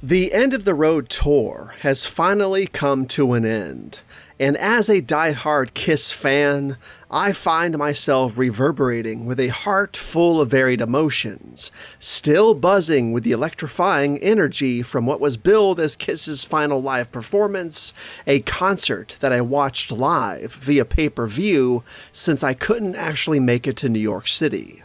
The End of the Road tour has finally come to an end, and as a die-hard Kiss fan, I find myself reverberating with a heart full of varied emotions, still buzzing with the electrifying energy from what was billed as Kiss's final live performance, a concert that I watched live via pay-per-view since I couldn't actually make it to New York City.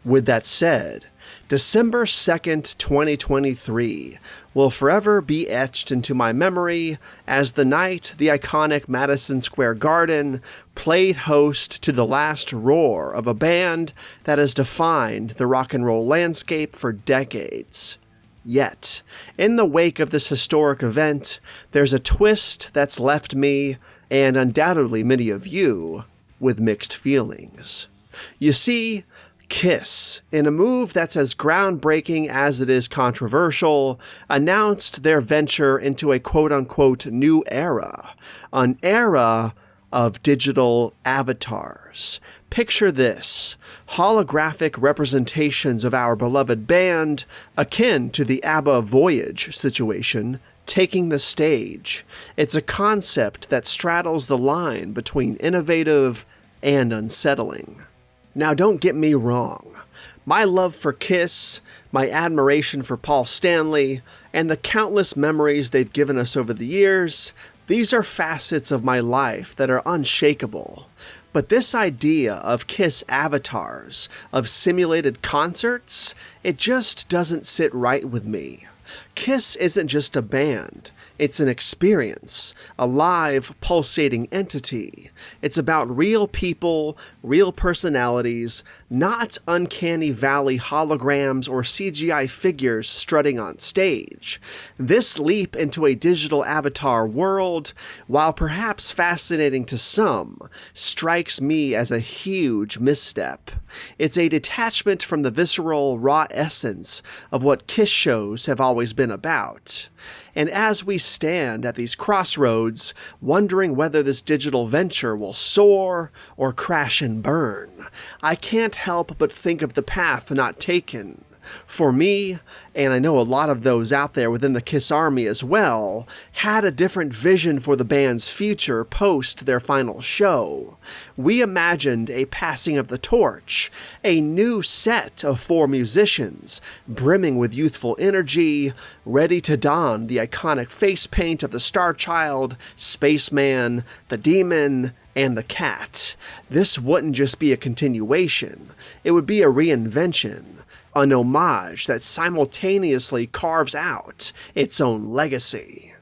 With that said, December 2nd, 2023 will forever be etched into my memory as the night the iconic Madison Square Garden played host to the last roar of a band that has defined the rock and roll landscape for decades. Yet, in the wake of this historic event, there's a twist that's left me, and undoubtedly many of you, with mixed feelings. You see, Kiss, in a move that's as groundbreaking as it is controversial, announced their venture into a quote-unquote new era, an era of digital avatars. Picture this: holographic representations of our beloved band, akin to the ABBA Voyage situation, taking the stage. It's a concept that straddles the line between innovative and unsettling. Now, don't get me wrong. My love for Kiss, my admiration for Paul Stanley, and the countless memories they've given us over the years, these are facets of my life that are unshakable. But this idea of Kiss avatars, of simulated concerts, it just doesn't sit right with me. Kiss isn't just a band. It's an experience, a live, pulsating entity. It's about real people, real personalities, not uncanny valley holograms or CGI figures strutting on stage. This leap into a digital avatar world, while perhaps fascinating to some, strikes me as a huge misstep. It's a detachment from the visceral, raw essence of what Kiss shows have always been about. And as we stand at these crossroads, wondering whether this digital venture will soar or crash and burn, I can't help but think of the path not taken. For me, and I know a lot of those out there within the Kiss Army as well, had a different vision for the band's future post their final show. We imagined a passing of the torch, a new set of 4 musicians, brimming with youthful energy, ready to don the iconic face paint of the Star Child, Spaceman, the Demon, and the Cat. This wouldn't just be a continuation, it would be a reinvention. An homage that simultaneously carves out its own legacy.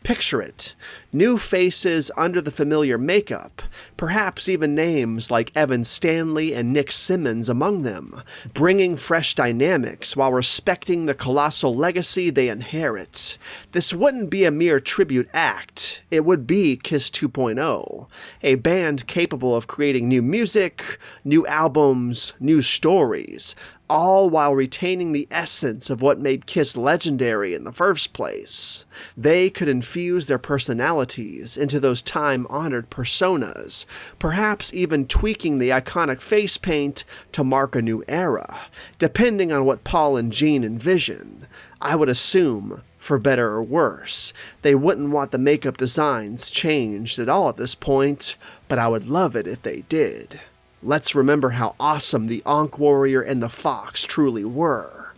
Picture it. New faces under the familiar makeup, perhaps even names like Evan Stanley and Nick Simmons among them, bringing fresh dynamics while respecting the colossal legacy they inherit. This wouldn't be a mere tribute act, it would be Kiss 2.0, a band capable of creating new music, new albums, new stories, all while retaining the essence of what made Kiss legendary in the first place. They could infuse their personalities into those time-honored personas, perhaps even tweaking the iconic face paint to mark a new era, depending on what Paul and Gene envision. I would assume, for better or worse. They wouldn't want the makeup designs changed at all at this point, but I would love it if they did. Let's remember how awesome the Ankh Warrior and the Fox truly were.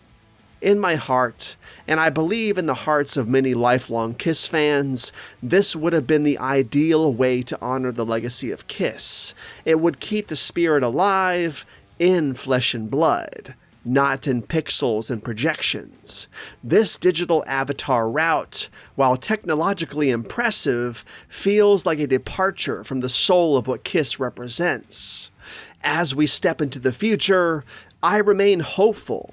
In my heart, and I believe in the hearts of many lifelong Kiss fans, this would have been the ideal way to honor the legacy of Kiss. It would keep the spirit alive in flesh and blood, not in pixels and projections. This digital avatar route, while technologically impressive, feels like a departure from the soul of what Kiss represents. As we step into the future, I remain hopeful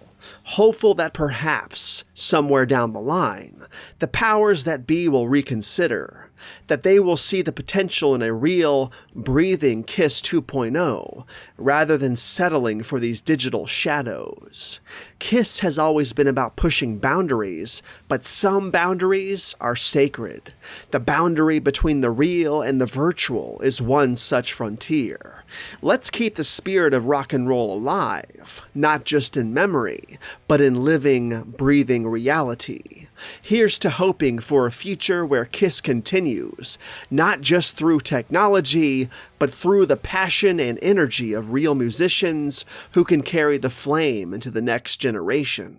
that perhaps, somewhere down the line, the powers that be will reconsider, that they will see the potential in a real, breathing Kiss 2.0, rather than settling for these digital shadows. Kiss has always been about pushing boundaries, but some boundaries are sacred. The boundary between the real and the virtual is one such frontier. Let's keep the spirit of rock and roll alive, not just in memory, but in living, breathing reality. Here's to hoping for a future where Kiss continues, not just through technology, but through the passion and energy of real musicians who can carry the flame into the next generation.